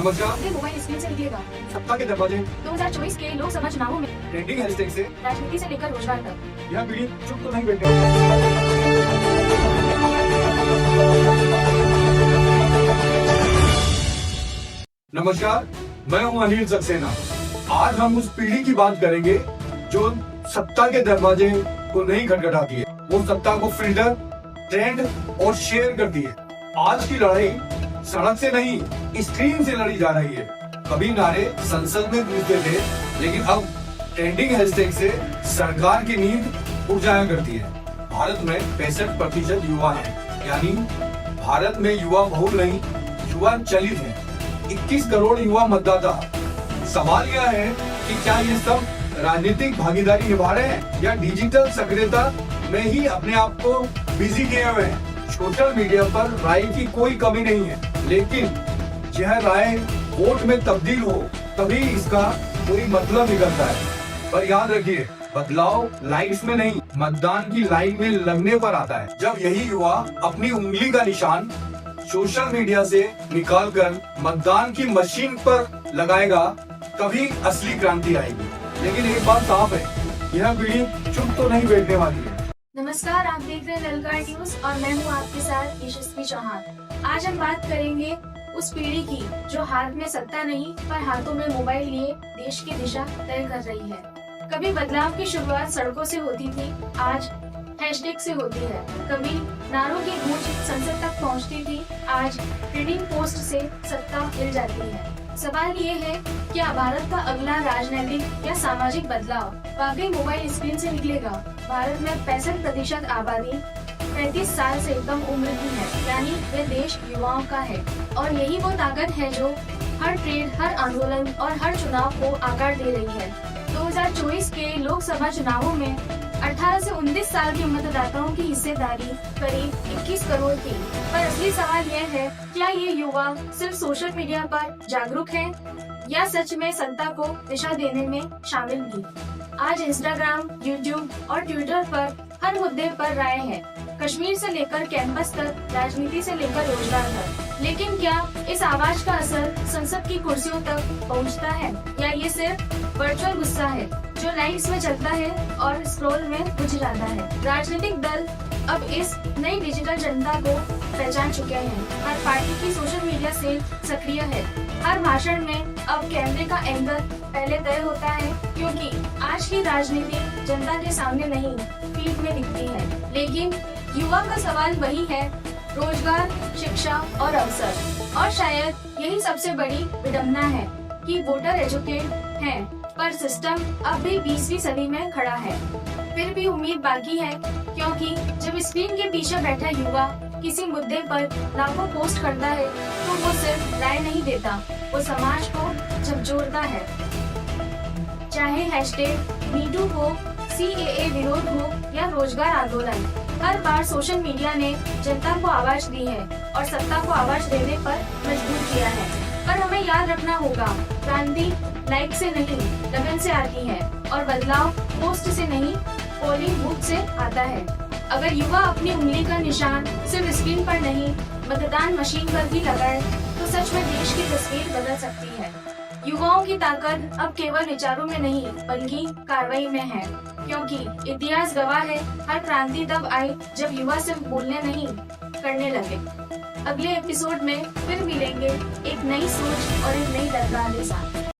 नमस्कार। अपने mobile screen से निकलेगा। सप्ताह के दरवाजे 2024 के लोकसभा चुनावों में ट्रेंडिंग हैशटैग से राजनीति से लेकर रोजगार तक। यह पीढ़ी चुप तो नहीं बैठे। नमस्कार, मैं हूं अनिल सक्सेना। आज हम उस पीढ़ी की बात करेंगे जो सत्ता के दरवाजे को नहीं खटखटाती है, वो सत्ता को फिल्टर, ट्रेंड और शेयर करती है। आज की लड़ाई सड़क से नहीं, स्क्रीन से लड़ी जा रही है। कभी नारे संसद में गूंजते थे, लेकिन अब ट्रेंडिंग हैशटैग से सरकार की नींद उड़ जाया करती है। भारत में 65% युवा हैं, यानी भारत में युवा बहुल नहीं, युवा चलित है। 21 करोड़ युवा मतदाता। सवाल यह है कि क्या ये सब राजनीतिक भागीदारी निभा रहे हैं या डिजिटल सक्रियता में ही अपने आप को बिजी किए हुए हैं। सोशल मीडिया पर राय की कोई कमी नहीं है, लेकिन यह राय वोट में तब्दील हो तभी इसका कोई मतलब निकलता है। पर याद रखिए, बदलाव लाइन्स में नहीं, मतदान की लाइन में लगने पर आता है। जब यही युवा अपनी उंगली का निशान सोशल मीडिया से निकालकर मतदान की मशीन पर लगाएगा, तभी असली क्रांति आएगी। लेकिन एक बात साफ है, यह पीढ़ी चुप तो नहीं बैठने वाली है। नमस्कार, आप देख रहे हैं ललकार न्यूज और मैं हूं आपके साथ यशस्वी चौहान। आज हम बात करेंगे उस पीढ़ी की जो हाथ में सत्ता नहीं पर हाथों में मोबाइल लिए देश की दिशा तय कर रही है। कभी बदलाव की शुरुआत सड़कों से होती थी, आज हैशटैग से होती है। कभी नारों की गूंज संसद तक पहुंचती थी, आज ट्रेंडिंग पोस्ट से सत्ता मिल जाती है। सवाल ये है, क्या भारत का अगला राजनीतिक या सामाजिक बदलाव वाकई मोबाइल स्क्रीन से निकलेगा? भारत में 65% आबादी 35 साल से कम उम्र की है, यानी वह देश युवाओं का है। और यही वो ताकत है जो हर ट्रेंड, हर आंदोलन और हर चुनाव को आकार दे रही है। 2024 के लोकसभा चुनावों में 18 से 19 साल के मतदाताओं की हिस्सेदारी करीब 21 करोड़ थी। पर असली सवाल यह है, क्या ये युवा सिर्फ सोशल मीडिया पर जागरूक है या सच में सत्ता को दिशा देने में शामिल भी? आज इंस्टाग्राम, यूट्यूब और ट्विटर पर हर मुद्दे पर राय है, कश्मीर से लेकर कैंपस तक, राजनीति से लेकर रोजगार तक। लेकिन क्या इस आवाज का असर संसद की कुर्सियों तक पहुंचता है या ये सिर्फ वर्चुअल गुस्सा है जो लाइन्स में चलता है और स्क्रॉल में बुझ जाता है? राजनीतिक दल अब इस नई डिजिटल जनता को पहचान चुके हैं। हर पार्टी की सोशल मीडिया से सक्रिय है। हर भाषण में अब कैमरे का एंगल पहले तय होता है, क्योंकि आज की राजनीति जनता के सामने नहीं, फील्ड में दिखती है। लेकिन युवा का सवाल वही है, रोजगार, शिक्षा और अवसर। और शायद यही सबसे बड़ी विडंबना है कि वोटर एजुकेट हैं, पर सिस्टम अब भी 20वीं सदी में खड़ा है। फिर भी उम्मीद बाकी है, क्योंकि जब स्क्रीन के पीछे बैठा युवा किसी मुद्दे पर लाखों पोस्ट करता है, तो वो सिर्फ राय नहीं देता, वो समाज को झकझोरता है। चाहे हैशटैग मीटू हो, CAA विरोध हो या रोजगार आंदोलन, हर बार सोशल मीडिया ने जनता को आवाज दी है और सत्ता को आवाज देने पर मजबूर किया है। पर हमें याद रखना होगा, क्रांति लाइक से नहीं, लगन से आती है और बदलाव पोस्ट से नहीं, पोलिंग बूथ से आता है। अगर युवा अपनी उंगली का निशान सिर्फ स्क्रीन पर नहीं, मतदान मशीन पर भी लगाए, तो सच में देश की तस्वीर बदल सकती है। युवाओं की ताकत अब केवल विचारों में नहीं, बल्कि कार्रवाई में है, क्योंकि इतिहास गवाह है, हर क्रांति तब आई जब युवा सिर्फ बोलने नहीं, करने लगे। अगले एपिसोड में फिर मिलेंगे एक नई सोच और एक नई ललकार के साथ।